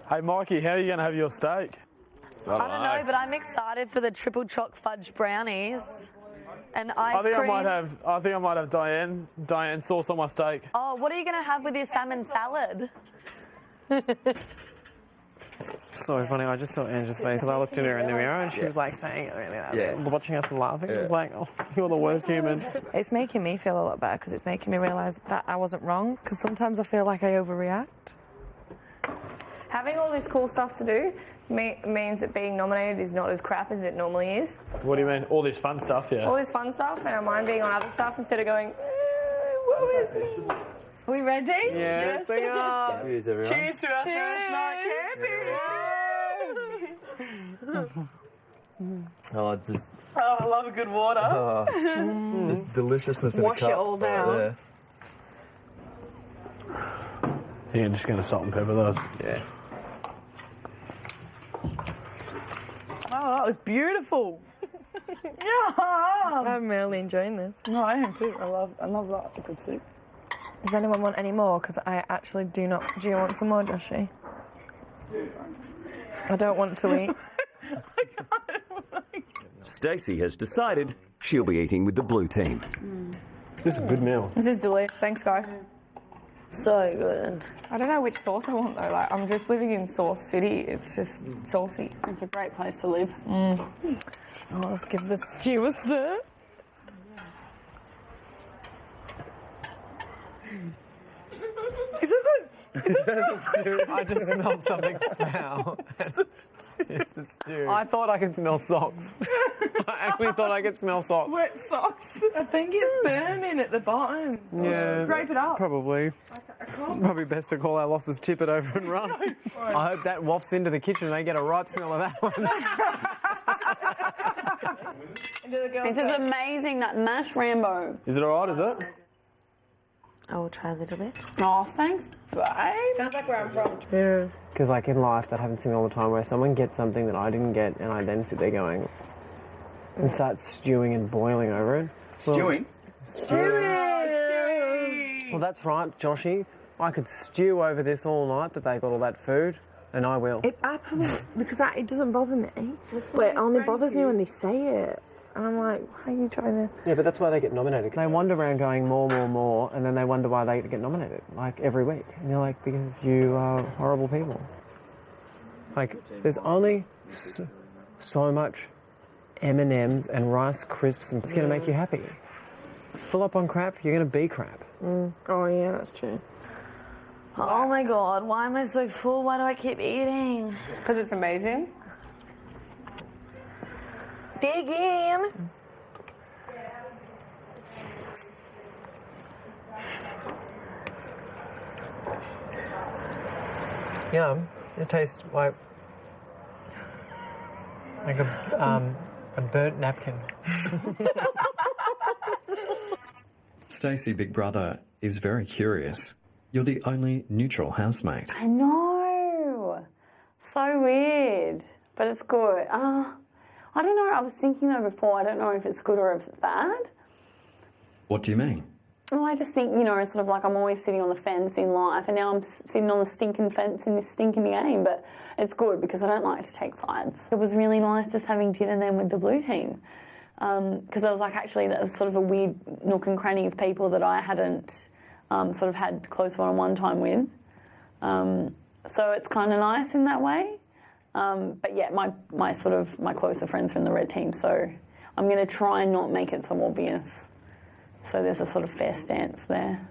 Hey, Mikey, how are you going to have your steak? I don't know, but I'm excited for the triple choc fudge brownies and ice cream. I think I might have Diane sauce on my steak. Oh, what are you going to have with your salmon salad? So funny, I just saw Angela's face because I looked at her in the mirror and she was like saying it really loud, watching us and laughing. It was like, oh, you're the worst human. It's making me feel a lot better because it's making me realise that I wasn't wrong, because sometimes I feel like I overreact. Having all this cool stuff to do means that being nominated is not as crap as it normally is. What do you mean? All this fun stuff, yeah. All this fun stuff, and I mind being on other stuff instead of going, woe is me. Are we ready? Yeah, sing up. Cheers, everyone. Cheers to our first night camping. Oh, just Oh, I love a good water. just deliciousness in Wash a cup. it all down. Right Yeah, I'm just going to salt and pepper those. there. Oh, that was beautiful. Yeah. I'm really enjoying this. No, I am too. I love that good soup. Does anyone want any more? Because I actually do not. Do you want some more, Joshy? I don't want to eat. Stacey has decided she'll be eating with the blue team. This is a good meal. This is delicious. Thanks, guys. So good. I don't know which sauce I want though. Like, I'm just living in Sauce City. It's just saucy. It's a great place to live. Oh, let's give the stew a stir. Is it good? I just smelled something foul. It's the stew. I thought I could smell socks. I actually thought I could smell socks. Wet socks. I think it's burning at the bottom. Yeah. Scrape it up. Probably. Probably best to call our losses, tip it over and run. I hope that wafts into the kitchen and they get a ripe smell of that one. This is amazing, that mash Rambo. Is it all right, is it? I will try a little bit. Oh, thanks, babe. Sounds like where I'm from. Yeah. Because like in life, that happens to me all the time where someone gets something that I didn't get and I then sit there going and start stewing and boiling over it. Stewing? Well, that's right, Joshy. I could stew over this all night that they got all that food, and I will. I probably, because it doesn't bother me, but it only bothers me when they say it. And I'm like, why are you trying to... Yeah, but that's why they get nominated. They wander around going more, and then they wonder why they get nominated, like, every week. And you're like, because you are horrible people. Like, there's only... so much M&Ms and Rice Crisps, and it's going to make you happy. Fill up on crap, you're going to be crap. Oh, yeah, that's true. Oh my god, why am I so full? Why do I keep eating? Because it's amazing. Dig in. Yum. This tastes like a burnt napkin. Stacey, big brother, is very curious. You're the only neutral housemate. I know. So weird. But it's good. I don't know. I was thinking though before, I don't know if it's good or if it's bad. What do you mean? Well, I just think, it's sort of like I'm always sitting on the fence in life, and now I'm sitting on the stinking fence in this stinking game. But it's good because I don't like to take sides. It was really nice just having dinner then with the blue team. Because I was like, actually, that was sort of a weird nook and cranny of people that I hadn't sort of had close one-on-one time with. So it's kind of nice in that way. But yeah, my closer friends are in the red team, so I'm going to try and not make it so obvious. So there's a sort of fair stance there.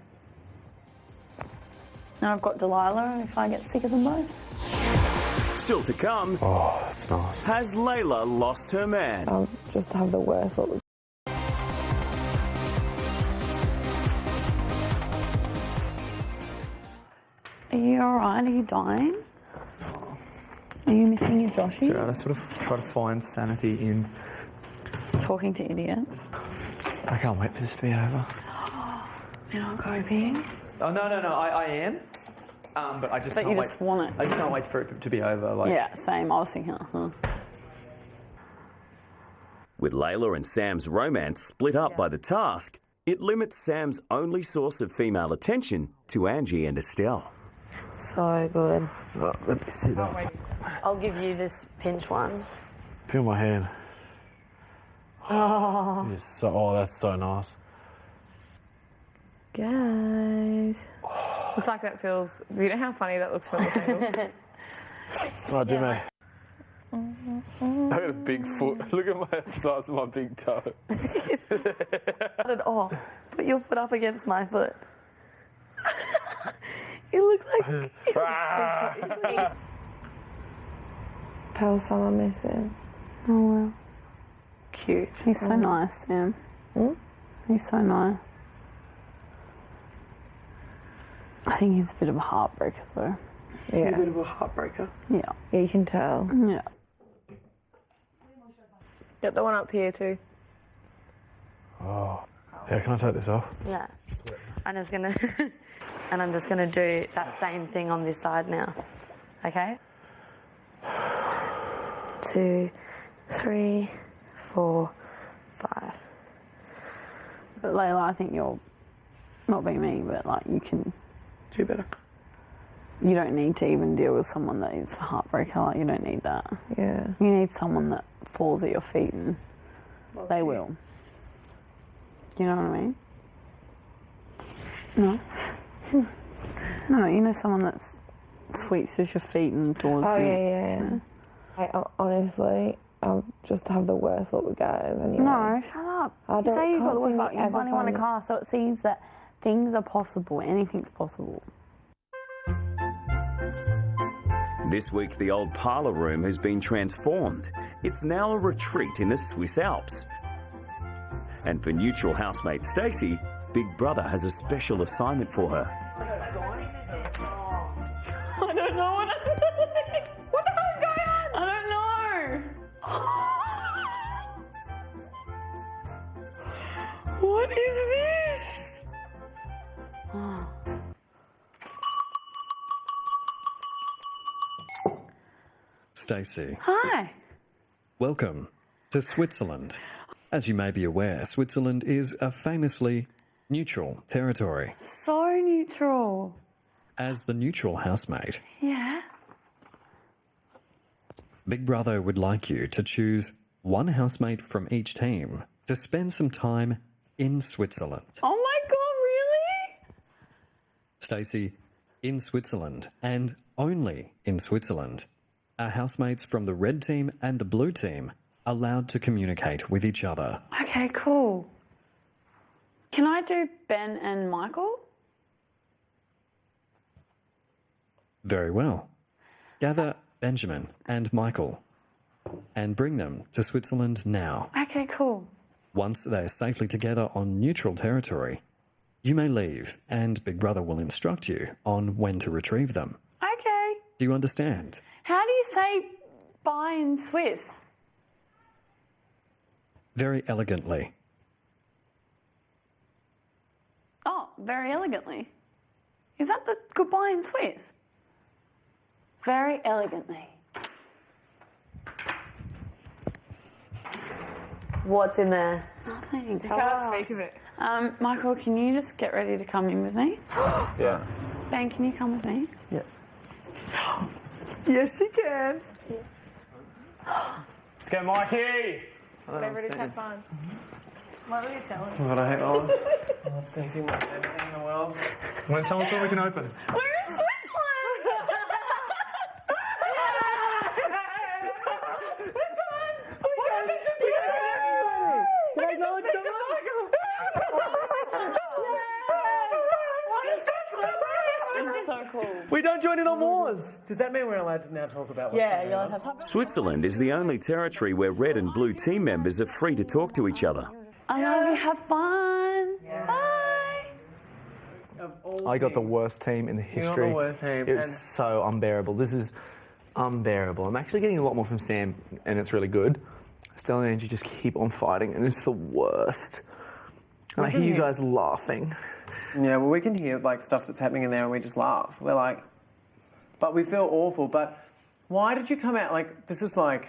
And I've got Delilah if I get sick of them both. Still to come. Oh, that's nice. Has Layla lost her man? I'll just have the worst luck. Are you alright? Are you dying? Are you missing your Joshy? It's alright, I sort of try to find sanity in talking to idiots. I can't wait for this to be over. You're not coping? Oh, no, I am. But I just But can't you wait. just want it. I just can't wait for it to be over. Like, Yeah, same. I was thinking, With Layla and Sam's romance split up by the task, it limits Sam's only source of female attention to Angie and Estelle. So good. Oh, let me sit up. I'll give you this pinch one. Feel my hand. Oh. That's so nice. Guys. Looks like that feels... You know how funny that looks from the table? Oh, do me. I got a big foot. Look at the size of my big toe. Not at all. Put your foot up against my foot. You look like... Tell someone missing. Oh, well. Cute. He's so nice, Sam. He's so nice. I think he's a bit of a heartbreaker, though. Yeah. He's a bit of a heartbreaker. Yeah. Yeah, you can tell. Yeah. Get the one up here too. Oh. Yeah, can I take this off? Yeah. I'm just gonna and I'm just gonna do that same thing on this side now. Okay? 2, 3, 4, 5. But Layla, I think you're not being me, but like you can do better. You don't need to even deal with someone that is a heartbreaker. Like, you don't need that. Yeah. You need someone that falls at your feet and they will. You know what I mean? No. No, you know someone that's sweeps at your feet and adores you. Yeah. I honestly, I just have the worst luck with guys anyway. No, shut up. I You say you've got the worst luck. can't You've only won a find- car, so it seems that things are possible. Anything's possible. This week, the old parlour room has been transformed. It's now a retreat in the Swiss Alps. And for neutral housemate Stacey, Big Brother has a special assignment for her. I don't know what what the hell is going on? I don't know. What is this? Stacey, Hi. welcome to Switzerland. As you may be aware, Switzerland is a famously neutral territory. So neutral. As the neutral housemate, Yeah. Big Brother would like you to choose one housemate from each team to spend some time in Switzerland. Oh my god, really? Stacey, in Switzerland, and only in Switzerland, are housemates from the red team and the blue team allowed to communicate with each other. Okay, cool. Can I do Ben and Michael? Very well. Gather Benjamin and Michael and bring them to Switzerland now. Okay, cool. Once they are safely together on neutral territory, you may leave and Big Brother will instruct you on when to retrieve them. Okay. Do you understand? How do you say bye in Swiss? Very elegantly. Oh, very elegantly. Is that the goodbye in Swiss? Very elegantly. What's in there? Nothing. You can't speak of it. Michael, can you just get ready to come in with me? Yeah. Ben, can you come with me? Yes. Yes, you can. Let's go, Mikey. Whatever it is, have fun. What were you telling? What I hate all. I'm sneezing my favourite thing in the world. Want to tell us what we can open? We're in Switzerland! Can I acknowledge someone? So cool. We don't join in on wars. Does that mean we're allowed to now talk about what's going on? have time. Switzerland is the only territory where red and blue team members are free to talk to each other. I love you. Have fun. Bye. I got the worst team in the You got history. the worst team, It was and- so unbearable. This is unbearable. I'm actually getting a lot more from Sam, and it's really good. Stella and Angie just keep on fighting, and it's the worst. And I hear you guys laughing. Yeah, well, we can hear like stuff that's happening in there, and we just laugh. We're like, but we feel awful. But why did you come out like this? Is like,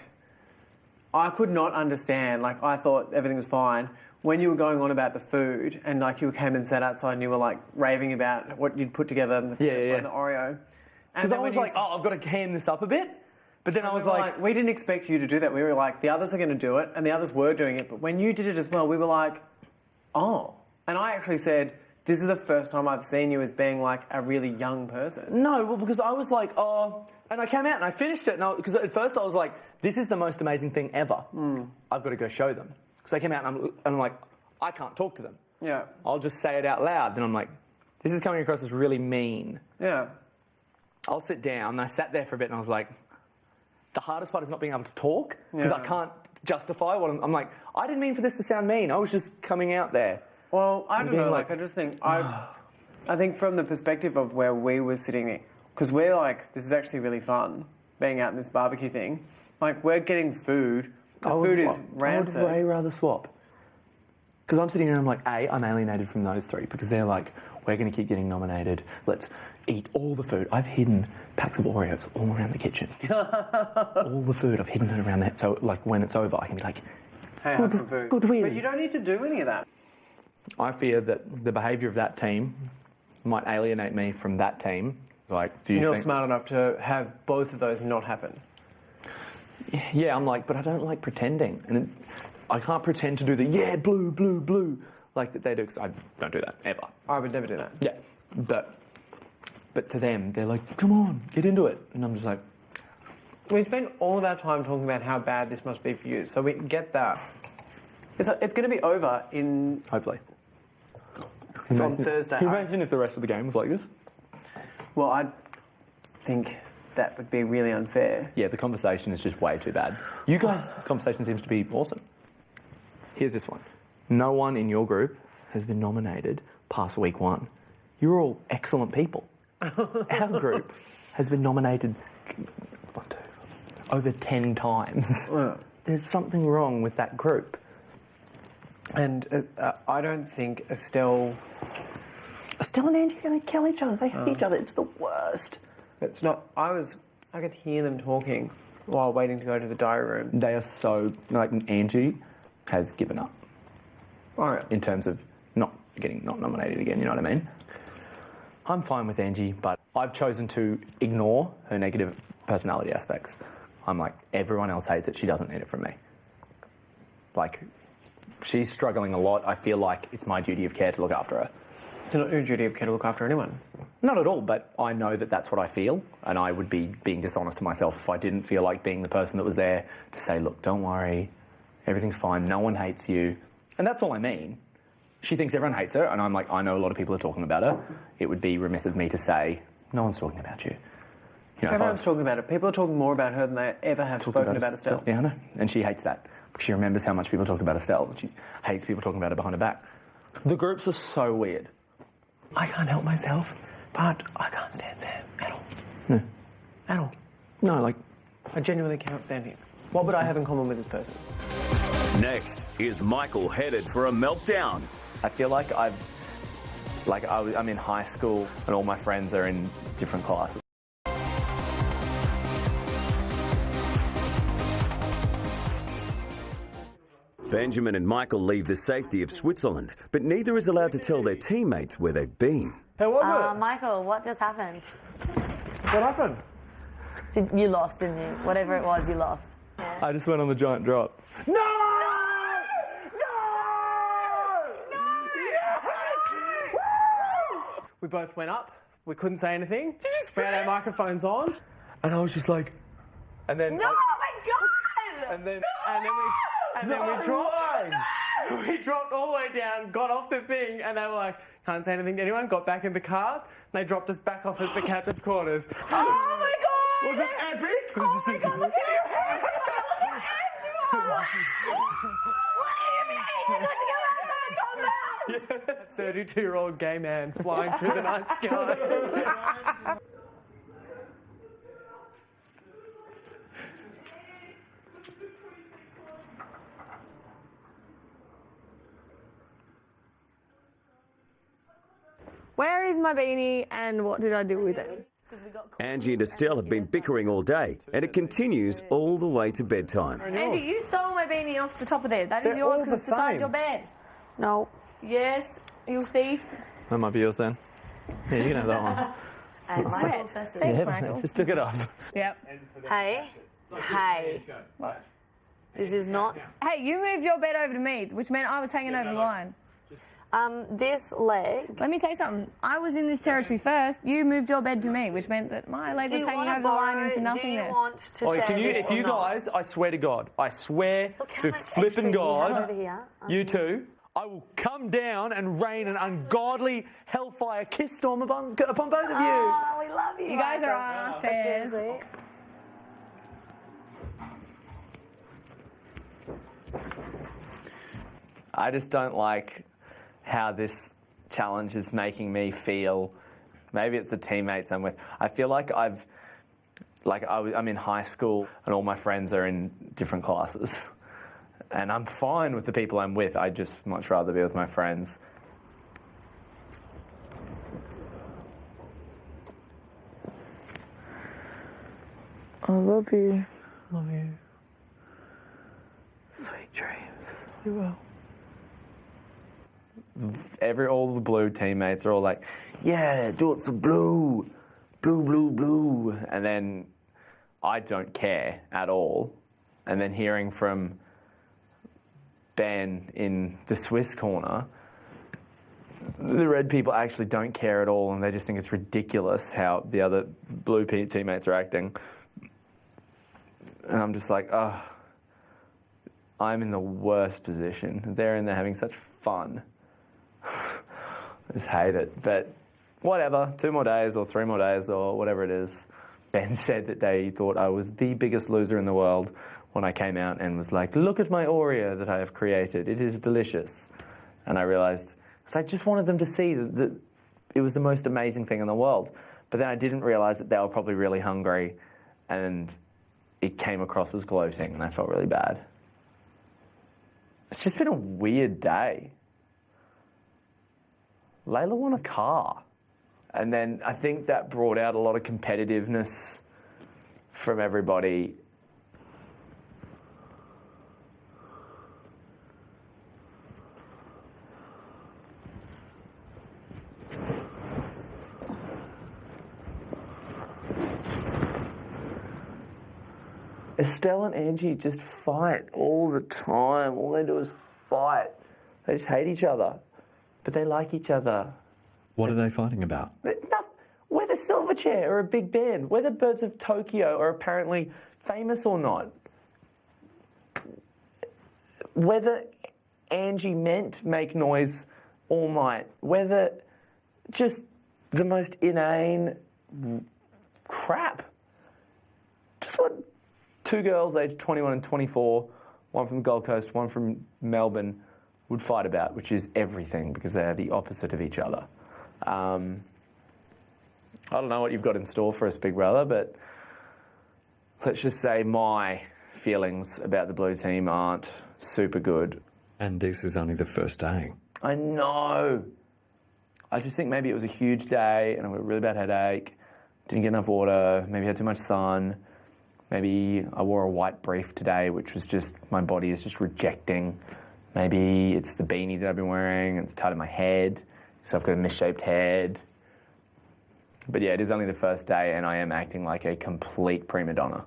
I could not understand. Like, I thought everything was fine when you were going on about the food, and like you came and sat outside, and you were like raving about what you'd put together in the, Yeah. the Oreo. Because I was like, oh, I've got to can this up a bit. But then I was like, we didn't expect you to do that. We were like, the others are going to do it, and the others were doing it. But when you did it as well, we were like, oh. And I actually said, this is the first time I've seen you as being like a really young person. no, well, because I was like, oh, and I came out and I finished it, and because at first I was like, this is the most amazing thing ever. I've got to go show them. So I came out and I'm like, I can't talk to them. Yeah. I'll just say it out loud. Then I'm like, this is coming across as really mean. Yeah. I'll sit down. And I sat there for a bit and I was like, the hardest part is not being able to talk because I can't justify what I'm like, I didn't mean for this to sound mean. I was just coming out there. Well, I don't being know. like- Like, I just think I think from the perspective of where we were sitting, because we're like, this is actually really fun being out in this barbecue thing. Like, we're getting food. The food is rancid. I would way rather swap. Because I'm sitting here and I'm like, I'm alienated from those three because they're like, we're going to keep getting nominated. Let's eat all the food. I've hidden packs of Oreos all around the kitchen. All the food, I've hidden it around there. So, like, when it's over, I can be like, Hey, have some food. good win. But you don't need to do any of that. I fear that the behaviour of that team might alienate me from that team. Like, do you You're think... smart enough to have both of those not happen. Yeah, I'm like, but I don't like pretending. And I can't pretend to do the, blue, blue, blue, like that they do, because I don't do that, ever. I would never do that. Yeah, but to them, they're like, come on, get into it. And I'm just like... We spent all of our time talking about how bad this must be for you, so we get that. It's going to be over in... Hopefully. From Thursday. Can you imagine if the rest of the game was like this? Well, I think that would be really unfair. Yeah, the conversation is just way too bad. You guys' conversation seems to be awesome. Here's this one. No one in your group has been nominated past week one. You're all excellent people. Our group has been nominated over 10 times. There's something wrong with that group. And I don't think Estelle and Angie are going to kill each other. They hate each other. It's the worst. It's not... I could hear them talking while waiting to go to the diary room. They are so... Like, Angie has given up. Oh, yeah. In terms of not nominated again, you know what I mean? I'm fine with Angie, but I've chosen to ignore her negative personality aspects. I'm like, everyone else hates it. She doesn't need it from me. Like, she's struggling a lot. I feel like it's my duty of care to look after her. It's not your duty of care to look after anyone. Not at all, but I know that that's what I feel, and I would be being dishonest to myself if I didn't feel like being the person that was there to say, look, don't worry, everything's fine, no one hates you. And that's all I mean. She thinks everyone hates her, and I'm like, I know a lot of people are talking about her. It would be remiss of me to say, no one's talking about you. You know, Everyone's talking about it. People are talking more about her than they ever have spoken about Estelle. Yeah, I know. And she hates that. Because she remembers how much people talk about Estelle. She hates people talking about her behind her back. The groups are so weird. I can't help myself, but I can't stand Sam at all. No. At all. No, like... I genuinely cannot stand him. What would I have in common with this person? Next is Michael headed for a meltdown. I feel like I'm in high school and all my friends are in different classes. Benjamin and Michael leave the safety of Switzerland, but neither is allowed to tell their teammates where they've been. How was Michael, what just happened? What happened? You lost, didn't you? Whatever it was, you lost. I just went on the giant drop. We both went up. We couldn't say anything. We had our microphones on. And I was just like... And then... No, my God! And then we dropped. We dropped all the way down, got off the thing, and they were like, can't say anything to anyone, got back in the car, and they dropped us back off at the captain's quarters. Oh my God! Was it epic? Oh my God, look at your hair! What do you mean? You got to go outside combat! A 32-year-old gay man flying through the night sky. Where is my beanie and what did I do with it? Angie and Estelle have been bickering all day, and it continues all the way to bedtime. Angie, you stole my beanie off the top of there. That is They're yours all because the it's beside same. your bed. No. Yes, you thief. That might be yours then. Yeah, you can have that one. And my bed. Thanks, Michael. Just took it off. Yep. Hey. Hey. What? This is not... Hey, you moved your bed over to me, which meant I was hanging over the line. This leg... Let me say something. I was in this territory first. You moved your bed to me, which meant that my leg was hanging over the line into nothingness. Do you want to Oh, share can you, this if or you not? guys, I swear to God, I swear to much flipping extra you have God, over here? you two, I will come down and rain an ungodly hellfire kiss storm upon both of you. Oh, we love you. You guys are Michael. asses. Seriously. I just don't like how this challenge is making me feel. Maybe it's the teammates I'm with. I feel like I'm in high school and all my friends are in different classes. And I'm fine with the people I'm with. I'd just much rather be with my friends. I love you. Love you. Sweet dreams. Sleep well. All the blue teammates are all like, yeah, do it for blue. Blue, blue, blue. And then I don't care at all. And then hearing from Ben in the Swiss corner, the red people actually don't care at all and they just think it's ridiculous how the other blue teammates are acting. And I'm just like, oh, I'm in the worst position. They're in there having such fun. I just hate it. But whatever, 2 more days or 3 more days or whatever it is. Ben said that they thought I was the biggest loser in the world when I came out and was like, look at my Oreo that I have created. It is delicious. And I realised, because I just wanted them to see that it was the most amazing thing in the world. But then I didn't realise that they were probably really hungry and it came across as gloating and I felt really bad. It's just been a weird day. Layla won a car. And then I think that brought out a lot of competitiveness from everybody. Estelle and Angie just fight all the time. All they do is fight. They just hate each other. But they like each other. What are they fighting about? We're the Silverchair or a big band. We're the Birds of Tokyo are apparently famous or not. Whether Angie meant make noise all night. Whether just the most inane crap. Just what two girls aged 21 and 24, one from the Gold Coast, one from Melbourne, would fight about, which is everything, because they are the opposite of each other. I don't know what you've got in store for us, Big Brother, but let's just say my feelings about the blue team aren't super good. And this is only the first day. I know. I just think maybe it was a huge day and I got a really bad headache, didn't get enough water, maybe had too much sun. Maybe I wore a white brief today, which was just, my body is just rejecting. Maybe it's the beanie that I've been wearing, and it's tied in my head, so I've got a misshaped head. But yeah, it is only the first day and I am acting like a complete prima donna.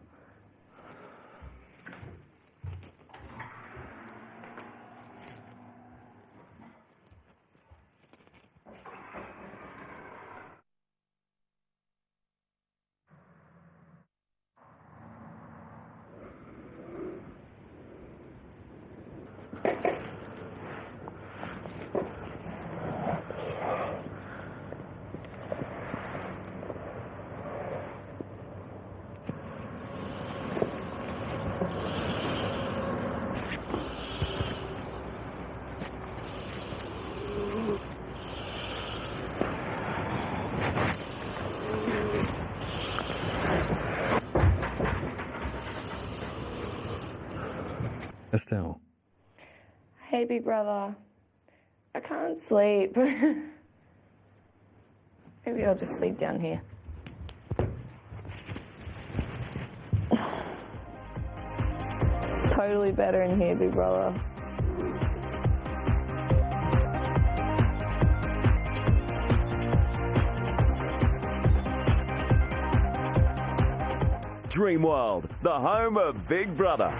Estelle. Hey, Big Brother. I can't sleep. Maybe I'll just sleep down here. Totally better in here, Big Brother. Dreamworld, the home of Big Brother.